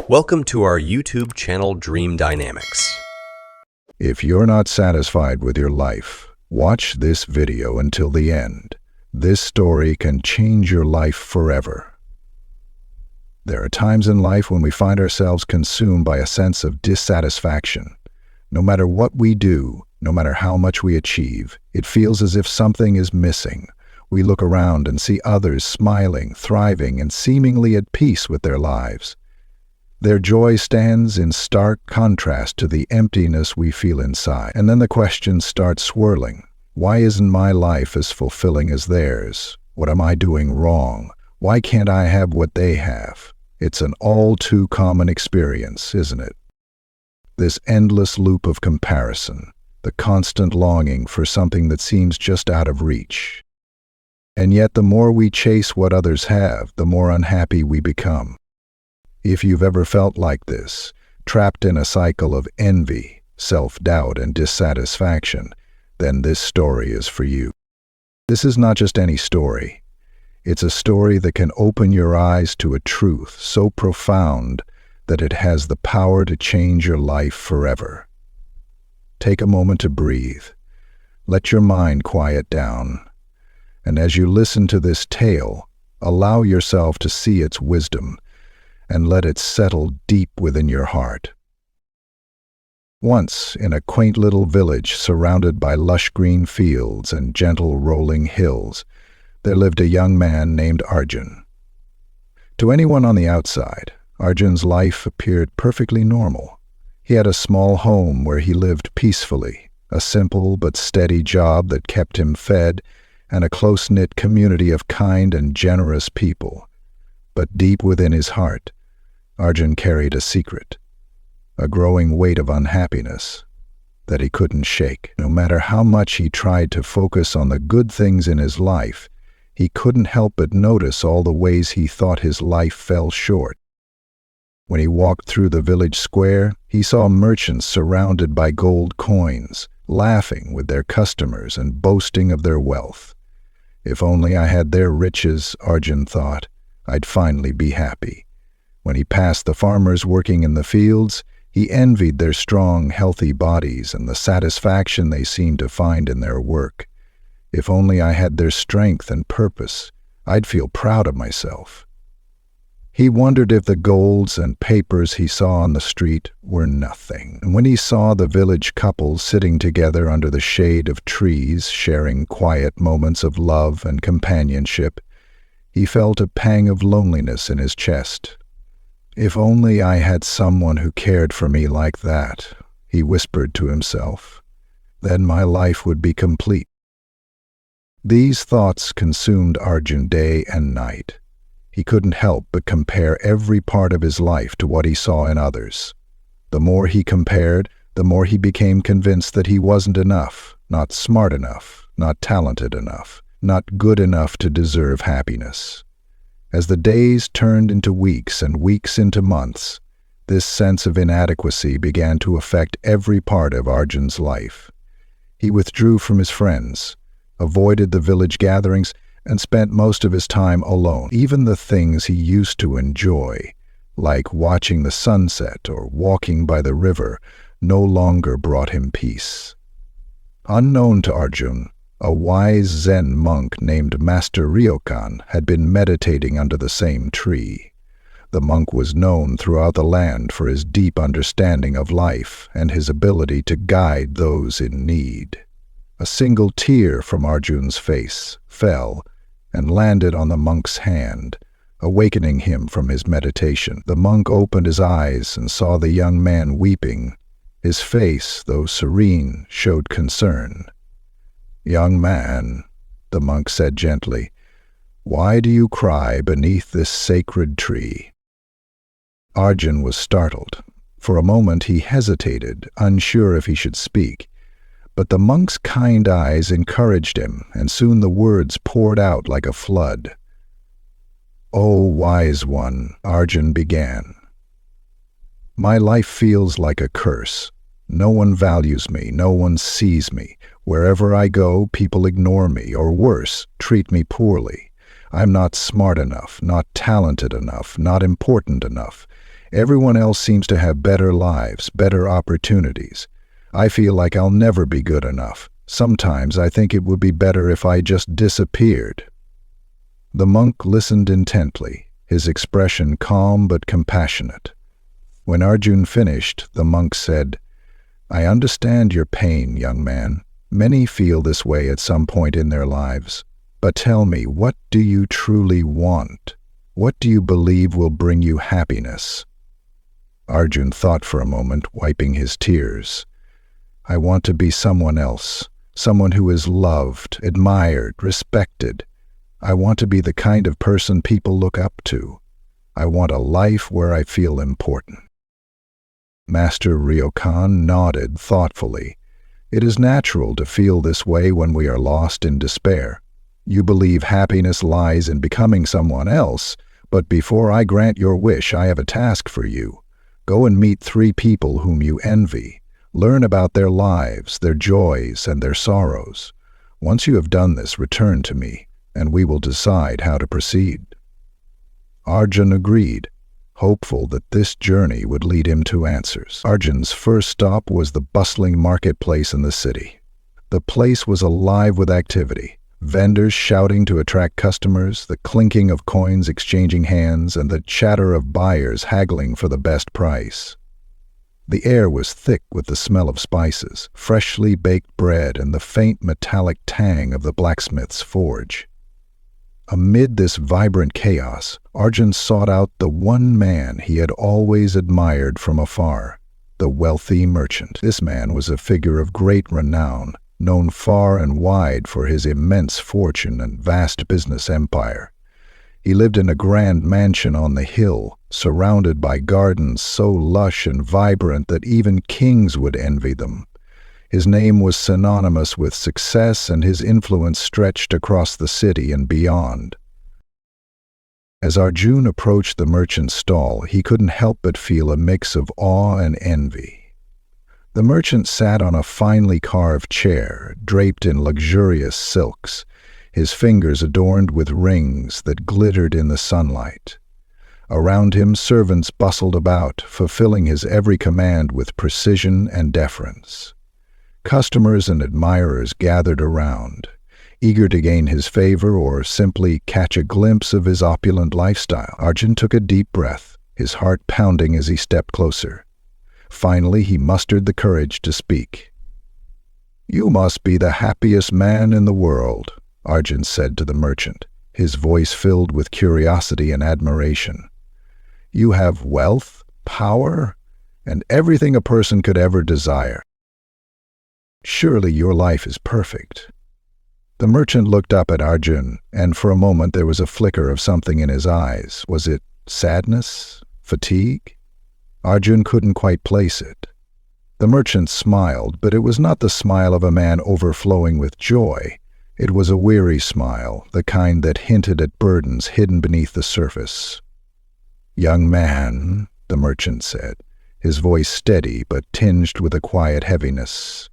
Welcome to our YouTube channel Dream Dynamics. If you're not satisfied with your life, watch this video until the end. This story can change your life forever. There are times in life when we find ourselves consumed by a sense of dissatisfaction. No matter what we do, no matter how much we achieve, it feels as if something is missing. We look around and see others smiling, thriving, and seemingly at peace with their lives. Their joy stands in stark contrast to the emptiness we feel inside. And then the questions start swirling. Why isn't my life as fulfilling as theirs? What am I doing wrong? Why can't I have what they have? It's an all too common experience, isn't it? This endless loop of comparison, the constant longing for something that seems just out of reach. And yet the more we chase what others have, the more unhappy we become. If you've ever felt like this, trapped in a cycle of envy, self-doubt, and dissatisfaction, then this story is for you. This is not just any story. It's a story that can open your eyes to a truth so profound that it has the power to change your life forever. Take a moment to breathe. Let your mind quiet down. And as you listen to this tale, allow yourself to see its wisdom and let it settle deep within your heart. Once, in a quaint little village surrounded by lush green fields and gentle rolling hills, there lived a young man named Arjun. To anyone on the outside, Arjun's life appeared perfectly normal. He had a small home where he lived peacefully, a simple but steady job that kept him fed, and a close-knit community of kind and generous people. But deep within his heart, Arjun carried a secret, a growing weight of unhappiness that he couldn't shake. No matter how much he tried to focus on the good things in his life, he couldn't help but notice all the ways he thought his life fell short. When he walked through the village square, he saw merchants surrounded by gold coins, laughing with their customers and boasting of their wealth. If only I had their riches, Arjun thought, I'd finally be happy. When he passed the farmers working in the fields, he envied their strong, healthy bodies and the satisfaction they seemed to find in their work. If only I had their strength and purpose, I'd feel proud of myself. He wondered if the golds and papers he saw on the street were nothing. And when he saw the village couples sitting together under the shade of trees, sharing quiet moments of love and companionship, he felt a pang of loneliness in his chest. If only I had someone who cared for me like that, he whispered to himself. Then my life would be complete. These thoughts consumed Arjun day and night. He couldn't help but compare every part of his life to what he saw in others. The more he compared, the more he became convinced that he wasn't enough, not smart enough, not talented enough, not good enough to deserve happiness. As the days turned into weeks and weeks into months, this sense of inadequacy began to affect every part of Arjun's life. He withdrew from his friends, avoided the village gatherings, and spent most of his time alone. Even the things he used to enjoy, like watching the sunset or walking by the river, no longer brought him peace. Unknown to Arjun, a wise Zen monk named Master Ryokan had been meditating under the same tree. The monk was known throughout the land for his deep understanding of life and his ability to guide those in need. A single tear from Arjun's face fell and landed on the monk's hand, awakening him from his meditation. The monk opened his eyes and saw the young man weeping. His face, though serene, showed concern. "Young man," the monk said gently, "why do you cry beneath this sacred tree?" Arjun was startled. For a moment he hesitated, unsure if he should speak. But the monk's kind eyes encouraged him, and soon the words poured out like a flood. "O wise one," Arjun began, "my life feels like a curse. No one values me, no one sees me. Wherever I go, people ignore me, or worse, treat me poorly. I'm not smart enough, not talented enough, not important enough. Everyone else seems to have better lives, better opportunities. I feel like I'll never be good enough. Sometimes I think it would be better if I just disappeared." The monk listened intently, his expression calm but compassionate. When Arjun finished, the monk said, "I understand your pain, young man. Many feel this way at some point in their lives. But tell me, what do you truly want? What do you believe will bring you happiness?" Arjun thought for a moment, wiping his tears. "I want to be someone else, someone who is loved, admired, respected. I want to be the kind of person people look up to. I want a life where I feel important." Master Ryokan nodded thoughtfully. "It is natural to feel this way when we are lost in despair. You believe happiness lies in becoming someone else, but before I grant your wish, I have a task for you. Go and meet 3 people whom you envy. Learn about their lives, their joys, and their sorrows. Once you have done this, return to me, and we will decide how to proceed." Arjun agreed, hopeful that this journey would lead him to answers. Arjun's first stop was the bustling marketplace in the city. The place was alive with activity. Vendors shouting to attract customers, the clinking of coins exchanging hands, and the chatter of buyers haggling for the best price. The air was thick with the smell of spices, freshly baked bread, and the faint metallic tang of the blacksmith's forge. Amid this vibrant chaos, Arjun sought out the one man he had always admired from afar, the wealthy merchant. This man was a figure of great renown, known far and wide for his immense fortune and vast business empire. He lived in a grand mansion on the hill, surrounded by gardens so lush and vibrant that even kings would envy them. His name was synonymous with success, and his influence stretched across the city and beyond. As Arjun approached the merchant's stall, he couldn't help but feel a mix of awe and envy. The merchant sat on a finely carved chair, draped in luxurious silks, his fingers adorned with rings that glittered in the sunlight. Around him, servants bustled about, fulfilling his every command with precision and deference. Customers and admirers gathered around, eager to gain his favor or simply catch a glimpse of his opulent lifestyle. Arjun took a deep breath, his heart pounding as he stepped closer. Finally, he mustered the courage to speak. "You must be the happiest man in the world," Arjun said to the merchant, his voice filled with curiosity and admiration. "You have wealth, power, and everything a person could ever desire. Surely your life is perfect." The merchant looked up at Arjun, and for a moment there was a flicker of something in his eyes. Was it sadness? Fatigue? Arjun couldn't quite place it. The merchant smiled, but it was not the smile of a man overflowing with joy. It was a weary smile, the kind that hinted at burdens hidden beneath the surface. "Young man," the merchant said, his voice steady but tinged with a quiet heaviness,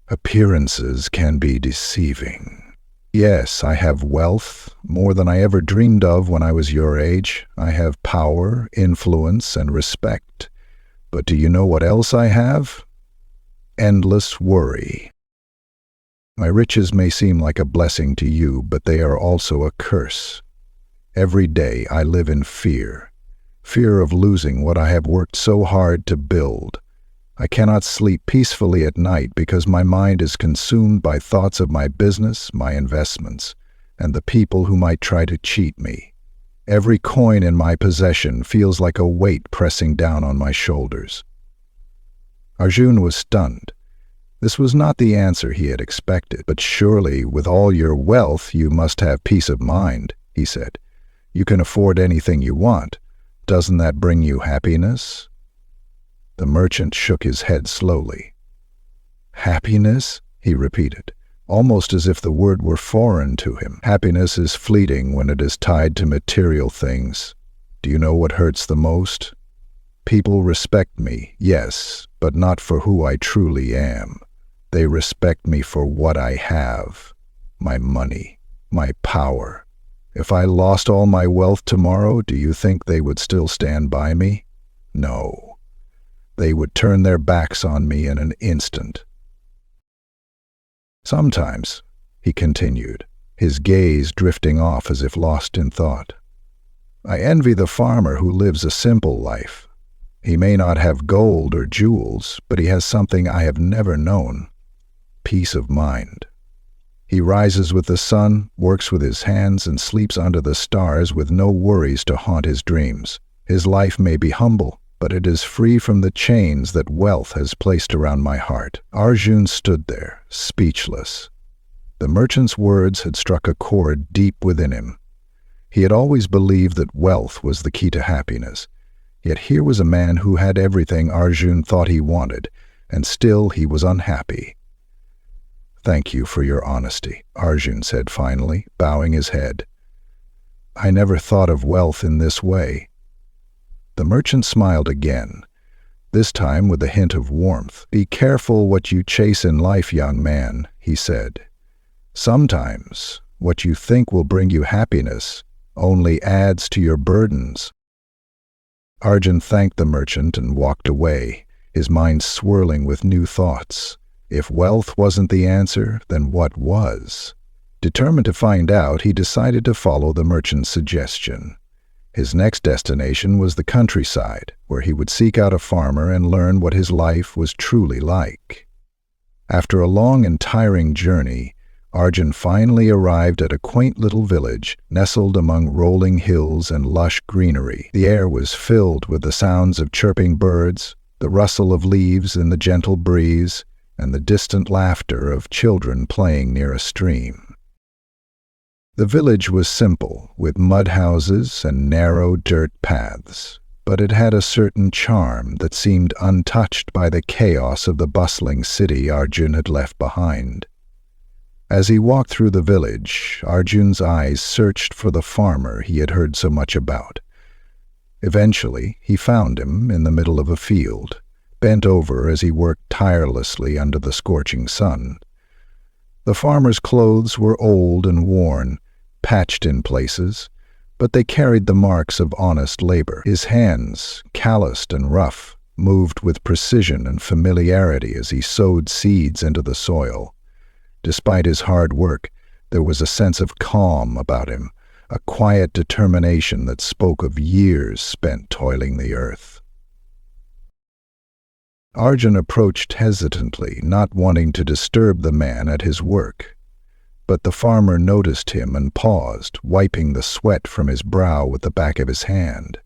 "appearances can be deceiving. Yes, I have wealth, more than I ever dreamed of when I was your age. I have power, influence, and respect. But do you know what else I have? Endless worry. My riches may seem like a blessing to you, but they are also a curse. Every day I live in fear of losing what I have worked so hard to build. I cannot sleep peacefully at night because my mind is consumed by thoughts of my business, my investments, and the people who might try to cheat me. Every coin in my possession feels like a weight pressing down on my shoulders." Arjun was stunned. This was not the answer he had expected. "But surely, with all your wealth, you must have peace of mind," he said. "You can afford anything you want. Doesn't that bring you happiness?" The merchant shook his head slowly. "Happiness?" he repeated, almost as if the word were foreign to him. "Happiness is fleeting when it is tied to material things. Do you know what hurts the most? People respect me, yes, but not for who I truly am. They respect me for what I have, my money, my power. If I lost all my wealth tomorrow, do you think they would still stand by me? No, they would turn their backs on me in an instant. Sometimes, he continued, his gaze drifting off as if lost in thought, I envy the farmer who lives a simple life. He may not have gold or jewels, but he has something I have never known: peace of mind. He rises with the sun, works with his hands, and sleeps under the stars with no worries to haunt his dreams. His life may be humble, but it is free from the chains that wealth has placed around my heart. Arjun stood there, speechless. The merchant's words had struck a chord deep within him. He had always believed that wealth was the key to happiness. Yet here was a man who had everything Arjun thought he wanted, and still he was unhappy. Thank you for your honesty, Arjun said finally, bowing his head. I never thought of wealth in this way. The merchant smiled again, this time with a hint of warmth. Be careful what you chase in life, young man, he said. Sometimes what you think will bring you happiness only adds to your burdens. Arjun thanked the merchant and walked away, his mind swirling with new thoughts. If wealth wasn't the answer, then what was? Determined to find out, he decided to follow the merchant's suggestion. His next destination was the countryside, where he would seek out a farmer and learn what his life was truly like. After a long and tiring journey, Arjun finally arrived at a quaint little village, nestled among rolling hills and lush greenery. The air was filled with the sounds of chirping birds, the rustle of leaves in the gentle breeze, and the distant laughter of children playing near a stream. The village was simple, with mud houses and narrow dirt paths, but it had a certain charm that seemed untouched by the chaos of the bustling city Arjun had left behind. As he walked through the village, Arjun's eyes searched for the farmer he had heard so much about. Eventually, he found him in the middle of a field, bent over as he worked tirelessly under the scorching sun. The farmer's clothes were old and worn, patched in places, but they carried the marks of honest labor. His hands, calloused and rough, moved with precision and familiarity as he sowed seeds into the soil. Despite his hard work, there was a sense of calm about him, a quiet determination that spoke of years spent toiling the earth. Arjun approached hesitantly, not wanting to disturb the man at his work. But the farmer noticed him and paused, wiping the sweat from his brow with the back of his hand.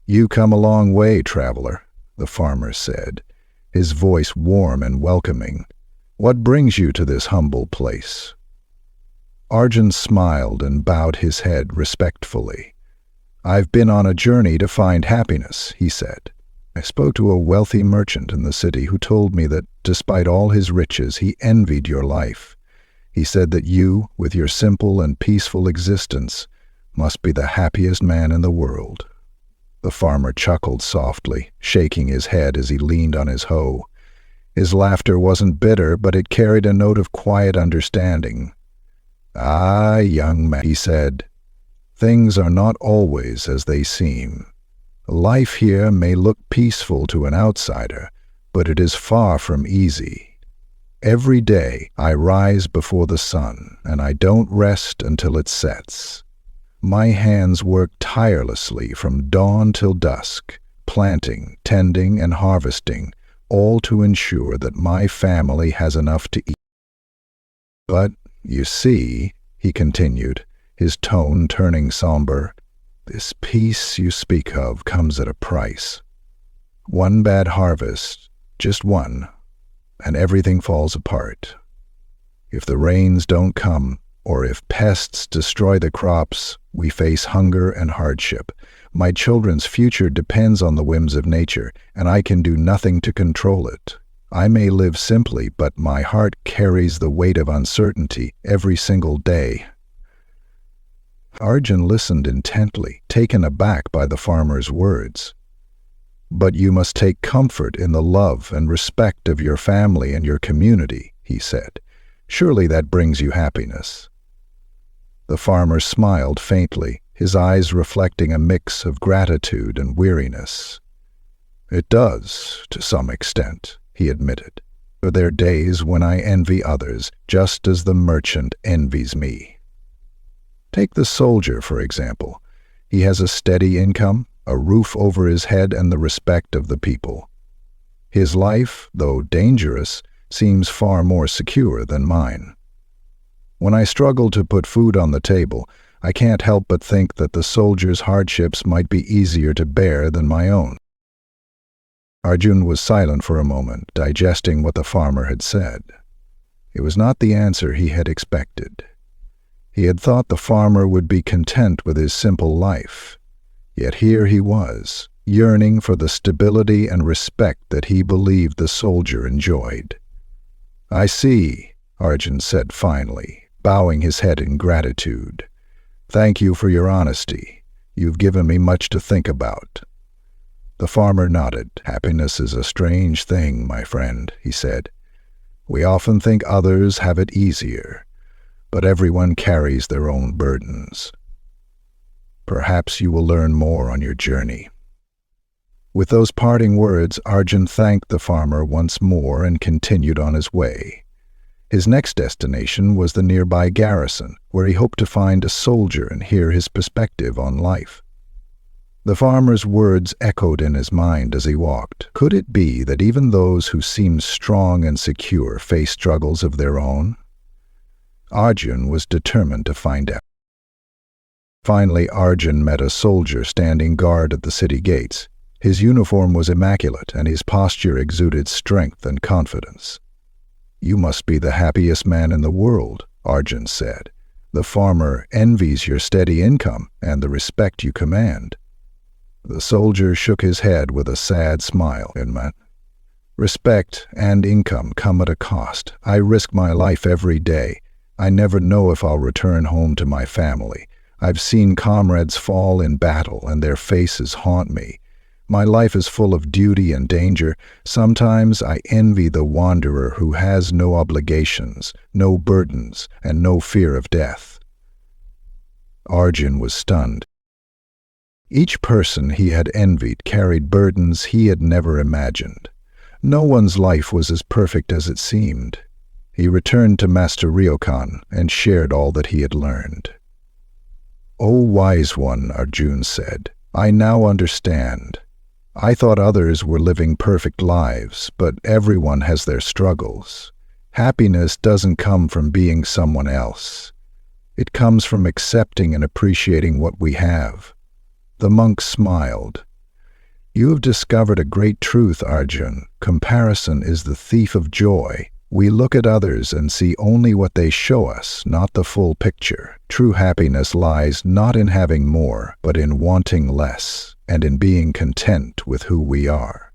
"You come a long way, traveler," the farmer said, his voice warm and welcoming. "What brings you to this humble place?" Arjun smiled and bowed his head respectfully. "I've been on a journey to find happiness," he said. "I spoke to a wealthy merchant in the city who told me that, despite all his riches, he envied your life. He said that you, with your simple and peaceful existence, must be the happiest man in the world." The farmer chuckled softly, shaking his head as he leaned on his hoe. His laughter wasn't bitter, but it carried a note of quiet understanding. "Ah, young man," he said, "things are not always as they seem. Life here may look peaceful to an outsider, but it is far from easy. Every day I rise before the sun, and I don't rest until it sets. My hands work tirelessly from dawn till dusk, planting, tending, and harvesting, all to ensure that my family has enough to eat. But, you see," he continued, his tone turning somber, "this peace you speak of comes at a price. One bad harvest, just one, and everything falls apart. If the rains don't come, or if pests destroy the crops, we face hunger and hardship. My children's future depends on the whims of nature, and I can do nothing to control it. I may live simply, but my heart carries the weight of uncertainty every single day." Arjun listened intently, taken aback by the farmer's words. "But you must take comfort in the love and respect of your family and your community," he said. "Surely that brings you happiness." The farmer smiled faintly, his eyes reflecting a mix of gratitude and weariness. "It does, to some extent," he admitted. "For there are days when I envy others, just as the merchant envies me." Take the soldier, for example. He has a steady income, a roof over his head, and the respect of the people. His life, though dangerous, seems far more secure than mine. When I struggle to put food on the table, I can't help but think that the soldier's hardships might be easier to bear than my own. Arjun was silent for a moment, digesting what the farmer had said. It was not the answer he had expected. He had thought the farmer would be content with his simple life. Yet here he was, yearning for the stability and respect that he believed the soldier enjoyed. "I see," Arjun said finally, bowing his head in gratitude. "Thank you for your honesty. You've given me much to think about." The farmer nodded. "Happiness is a strange thing, my friend," he said. "We often think others have it easier, but everyone carries their own burdens. Perhaps you will learn more on your journey." With those parting words, Arjun thanked the farmer once more and continued on his way. His next destination was the nearby garrison, where he hoped to find a soldier and hear his perspective on life. The farmer's words echoed in his mind as he walked. Could it be that even those who seemed strong and secure face struggles of their own? Arjun was determined to find out. Finally, Arjun met a soldier standing guard at the city gates. His uniform was immaculate, and his posture exuded strength and confidence. "You must be the happiest man in the world," Arjun said. "The farmer envies your steady income and the respect you command." The soldier shook his head with a sad smile. "Respect and income come at a cost. I risk my life every day. I never know if I'll return home to my family. I've seen comrades fall in battle, and their faces haunt me. My life is full of duty and danger. Sometimes I envy the wanderer who has no obligations, no burdens, and no fear of death." Arjun was stunned. Each person he had envied carried burdens he had never imagined. No one's life was as perfect as it seemed. He returned to Master Ryokan and shared all that he had learned. "O wise one," Arjun said, "I now understand. I thought others were living perfect lives, but everyone has their struggles. Happiness doesn't come from being someone else. It comes from accepting and appreciating what we have." The monk smiled. "You have discovered a great truth, Arjun. Comparison is the thief of joy. We look at others and see only what they show us, not the full picture. True happiness lies not in having more, but in wanting less, and in being content with who we are."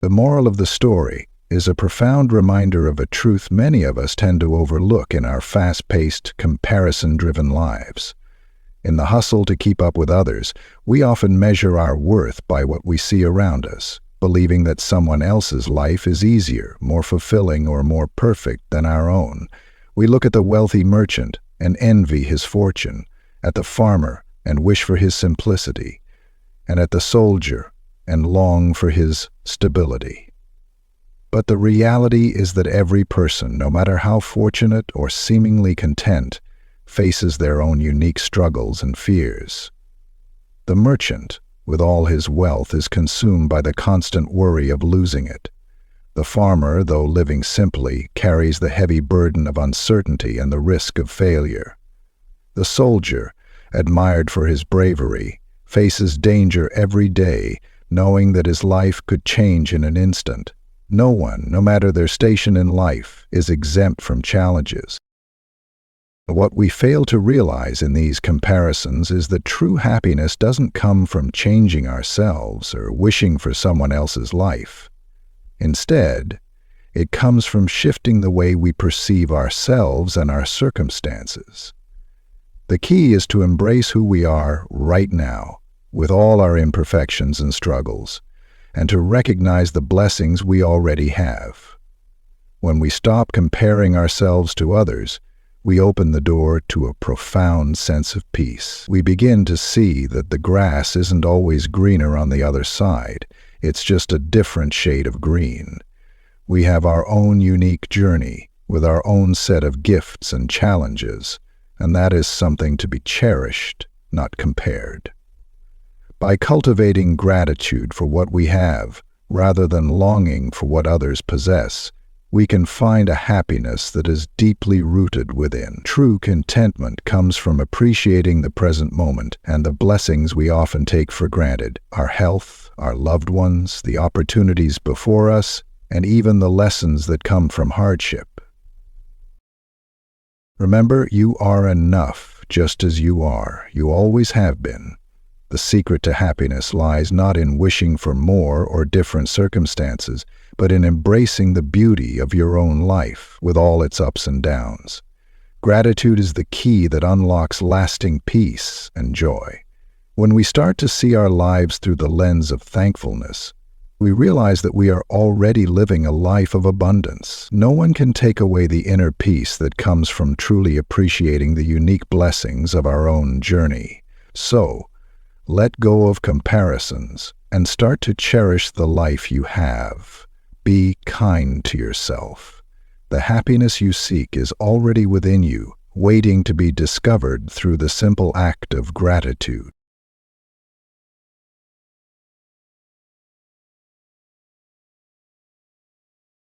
The moral of the story is a profound reminder of a truth many of us tend to overlook in our fast-paced, comparison-driven lives. In the hustle to keep up with others, we often measure our worth by what we see around us, believing that someone else's life is easier, more fulfilling, or more perfect than our own. We look at the wealthy merchant and envy his fortune, at the farmer and wish for his simplicity, and at the soldier and long for his stability. But the reality is that every person, no matter how fortunate or seemingly content, faces their own unique struggles and fears. The merchant, with all his wealth, is consumed by the constant worry of losing it. The farmer, though living simply, carries the heavy burden of uncertainty and the risk of failure. The soldier, admired for his bravery, faces danger every day, knowing that his life could change in an instant. No one, no matter their station in life, is exempt from challenges. What we fail to realize in these comparisons is that true happiness doesn't come from changing ourselves or wishing for someone else's life. Instead, it comes from shifting the way we perceive ourselves and our circumstances. The key is to embrace who we are right now, with all our imperfections and struggles, and to recognize the blessings we already have. When we stop comparing ourselves to others, we open the door to a profound sense of peace. We begin to see that the grass isn't always greener on the other side. It's just a different shade of green. We have our own unique journey with our own set of gifts and challenges, and that is something to be cherished, not compared. By cultivating gratitude for what we have, rather than longing for what others possess, we can find a happiness that is deeply rooted within. True contentment comes from appreciating the present moment and the blessings we often take for granted: our health, our loved ones, the opportunities before us, and even the lessons that come from hardship. Remember, you are enough just as you are. You always have been. The secret to happiness lies not in wishing for more or different circumstances, but in embracing the beauty of your own life with all its ups and downs. Gratitude is the key that unlocks lasting peace and joy. When we start to see our lives through the lens of thankfulness, we realize that we are already living a life of abundance. No one can take away the inner peace that comes from truly appreciating the unique blessings of our own journey. So, let go of comparisons and start to cherish the life you have. Be kind to yourself. The happiness you seek is already within you, waiting to be discovered through the simple act of gratitude.